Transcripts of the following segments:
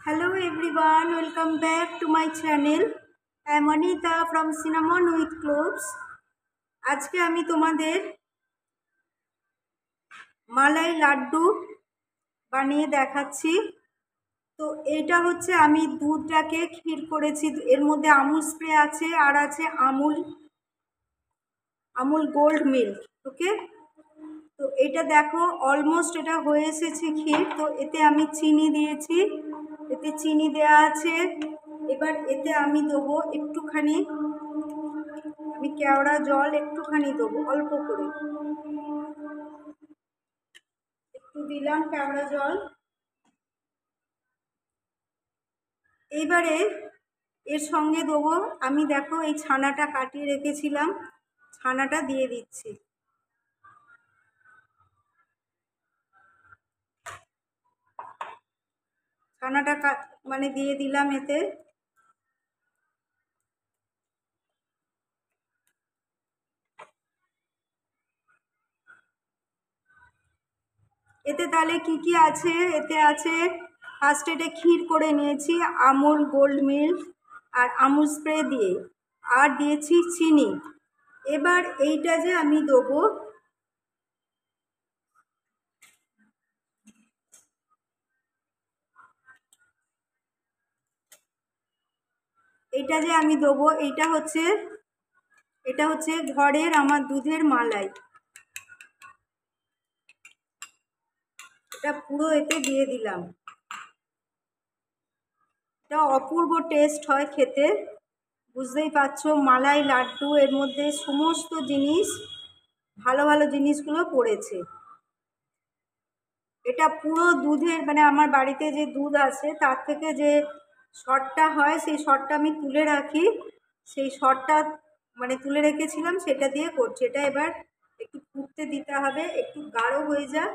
Hello everyone, welcome back to my channel. I am Anita from Cinnamon with Cloves. আজকে আমি তোমাদের মালাই লাড্ডু বানিয়ে দেখাচ্ছি। তো এটা হচ্ছে আমি দুধটাকে ক্ষীর করেছি, এর মধ্যে আমুল স্প্রে আছে আর আছে আমুল গোল্ড মিল্ক। ওকে, তো এটা দেখো অলমোস্ট এটা হয়ে এসেছে ক্ষীর। তো এতে আমি চিনি দিয়েছি, এতে চিনি দেওয়া আছে। এবার এতে আমি দেবো একটুখানি, আমি কেওড়া জল একটুখানি দেবো, অল্প করে একটু দিলাম কেওড়া জল। এইবারে এর সঙ্গে দেবো আমি, দেখো এই ছানাটা কাটিয়ে রেখেছিলাম, ছানাটা দিয়ে দিচ্ছি। ছানাটা মানে দিয়ে দিলাম এতে। এতে তাহলে কি কি আছে, এতে আছে ফার্স্ট এটা ক্ষীর করে নিয়েছি আমুল গোল্ড মিল্ক আর আমুল স্প্রে দিয়ে, আর দিয়েছি চিনি। এবার এইটা যে আমি দেবো, এটা হচ্ছে ঘরের আমার দুধের মালাই, এটা পুরো এতে দিয়ে দিলাম। এটা অপূর্ব টেস্ট হয় খেতে, বুঝতেই পারছো মালাই লাড্ডু, এর মধ্যে সমস্ত জিনিস ভালো ভালো জিনিসগুলো পড়েছে। এটা পুরো দুধের, মানে আমার বাড়িতে যে দুধ আছে তার থেকে যে সরটা হয় সেই সরটা আমি তুলে রাখি, সেই সরটা মানে তুলে রেখেছিলাম, সেটা দিয়ে করছি। এটা এবার একটু ফুটতে দিতে হবে, একটু গাঢ় হয়ে যাক।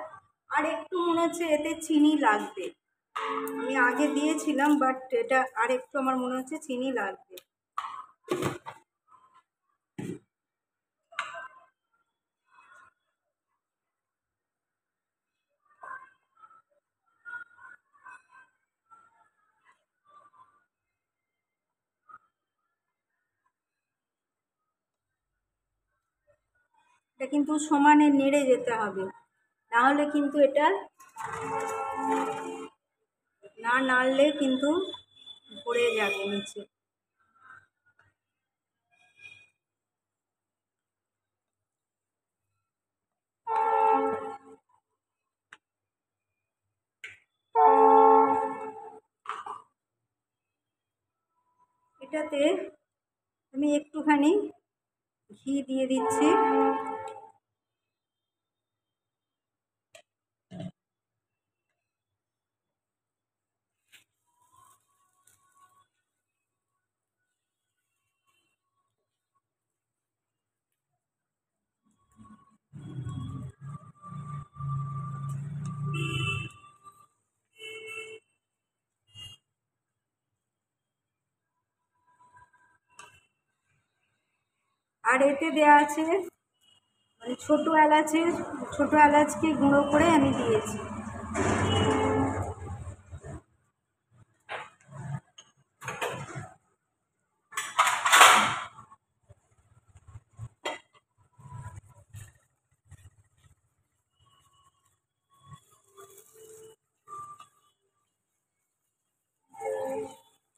আর একটু মনে হচ্ছে এতে চিনি লাগবে, আমি আগে দিয়েছিলাম বাট এটা আর একটু আমার মনে হচ্ছে চিনি লাগবে। এটা কিন্তু সমানে নেড়ে যেতে হবে, নাহলে কিন্তু এটা না নাড়লে কিন্তু পড়ে যাবে নিচে। এটাতে আমি একটুখানি ঘি দিয়ে দিচ্ছি। আর এতে দেয়া আছে মানে ছোটো এলাচকে গুঁড়ো করে আমি দিয়েছি।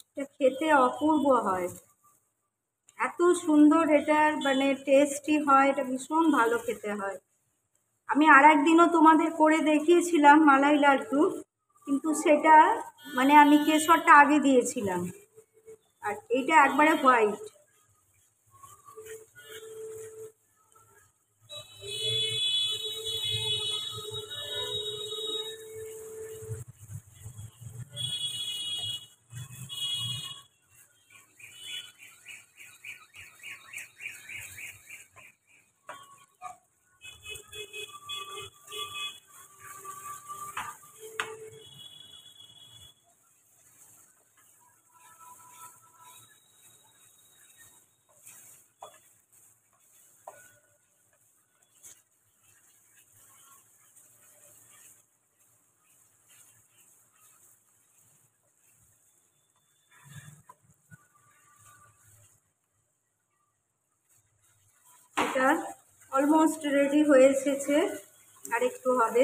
এটা খেতে অপূর্ব হয়, এত সুন্দর এটার মানে টেস্টি হয়, এটা ভীষণ ভালো খেতে হয়। আমি আর একদিনও তোমাদের করে দেখিয়েছিলাম মালাই লাড্ডু, কিন্তু সেটা মানে আমি কেশরটা আগে দিয়েছিলাম, আর এইটা একবারে হোয়াইট। এটা অলমোস্ট রেডি হয়ে এসেছে, আর একটু হবে।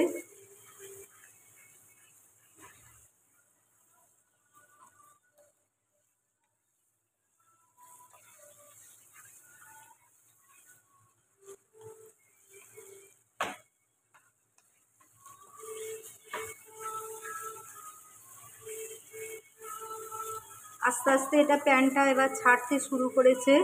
আস্তে আস্তে এটা প্যানটা এবার ছাড়তে শুরু করেছে।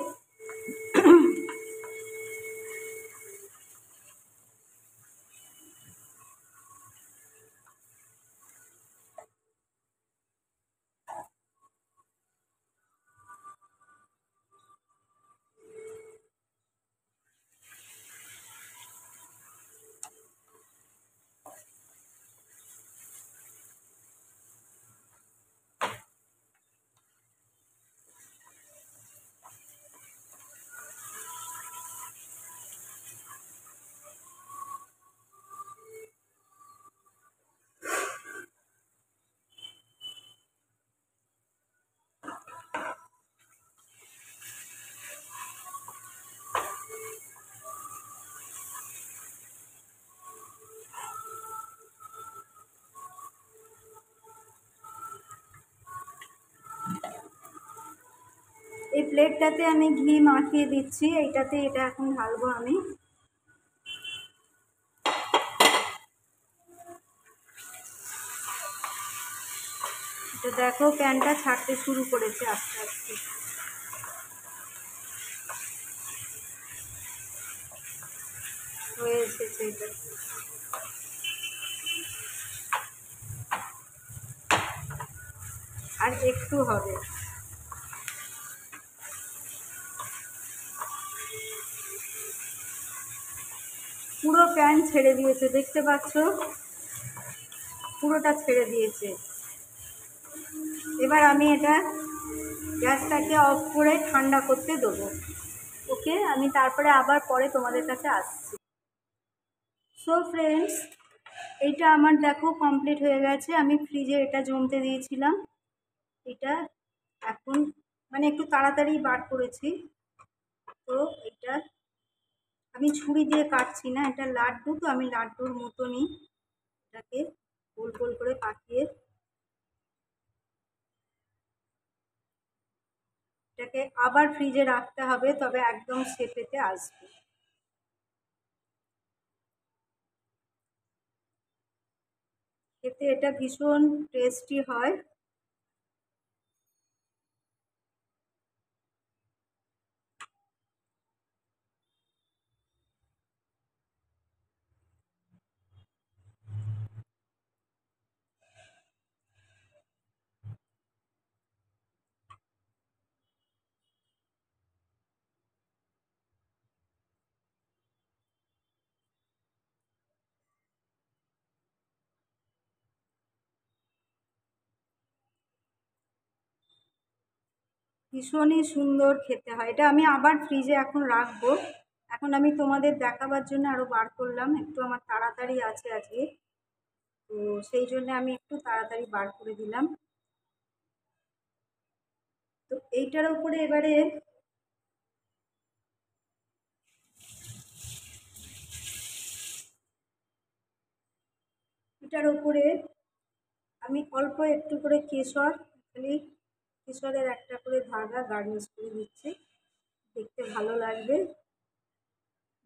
এই প্লেটটাতে আমি ঘি মাখিয়ে দিচ্ছি, এইটাতে এটা এখন ঢালবো আমি। তো দেখো প্যানটা ছাড়তে শুরু করেছে আস্তে আস্তে। হয়ে এসেছে এটা। আর একটু হবে। পুরো প্যান ছেড়ে দিয়েছে, দেখতে পাচ্ছ, পুরোটা ছেড়ে দিয়েছে। এবার আমি এটা গ্যাসটাকে অফ করে ঠান্ডা করতে দেবো। ওকে, আমি তারপরে আবার পরে তোমাদের কাছে আসছি। সো ফ্রেন্ডস, এইটা আমার দেখো কমপ্লিট হয়ে গেছে। আমি ফ্রিজে এটা জমতে দিয়েছিলাম। এটা এখন মানে একটু তাড়াতাড়ি বার করেছি। তো এটা আমি ছুরি দিয়ে কাটছি না, এটা লাড্ডু, তো আমি লাড্ডুর মতনই এটাকে গোল গোল করে পাকিয়ে এটাকে আবার ফ্রিজে রাখতে হবে, তবে একদম শেপেতে আসবে। খেতে এটা ভীষণ টেস্টি হয়। ভীষণই সুন্দর খেতে হয় এটা। আমি আবার ফ্রিজে এখন রাখবো। এখন আমি তোমাদের দেখাবার জন্য আরও বার করলাম, একটু আমার তাড়াতাড়ি আছে আজকে, তো সেই জন্য আমি একটু তাড়াতাড়ি বার করে দিলাম। তো এইটার উপরে এবারে এটার উপরে আমি অল্প একটু করে কেশর, খালি কেশরের একটা করে ধাগা গার্নিশ করে দিচ্ছি, দেখতে ভালো লাগবে।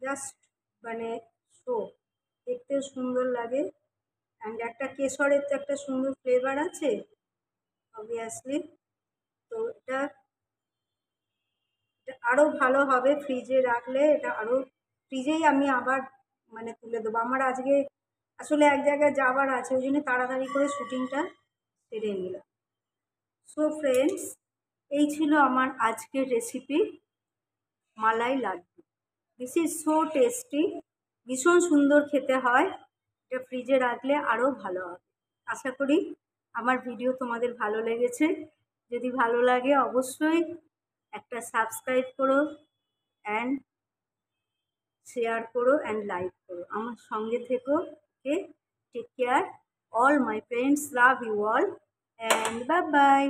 জাস্ট মানে শো, দেখতেও সুন্দর লাগে। অ্যান্ড একটা কেশরের তো একটা সুন্দর ফ্লেভার আছে অবভিয়াসলি। তো এটা আরও ভালো হবে ফ্রিজে রাখলে। এটা আরও ফ্রিজেই আমি আবার মানে তুলে দেবো। আমার আজকে আসলে এক জায়গায় যাবার আছে, ওই জন্য তাড়াতাড়ি করে শুটিংটা সেরে নিলাম। সো ফ্রেন্ডস, এই ছিল আমার আজকের recipe, malai laddu. This is so tasty, ভীষণ সুন্দর খেতে হয়। এটা ফ্রিজে রাখলে আরও ভালো হবে। আশা করি আমার ভিডিও তোমাদের ভালো লেগেছে। যদি ভালো লাগে অবশ্যই একটা সাবস্ক্রাইব করো অ্যান্ড শেয়ার করো অ্যান্ড লাইক করো। আমার সঙ্গে থেকো। Okay, take care. All my friends, love you all and bye by.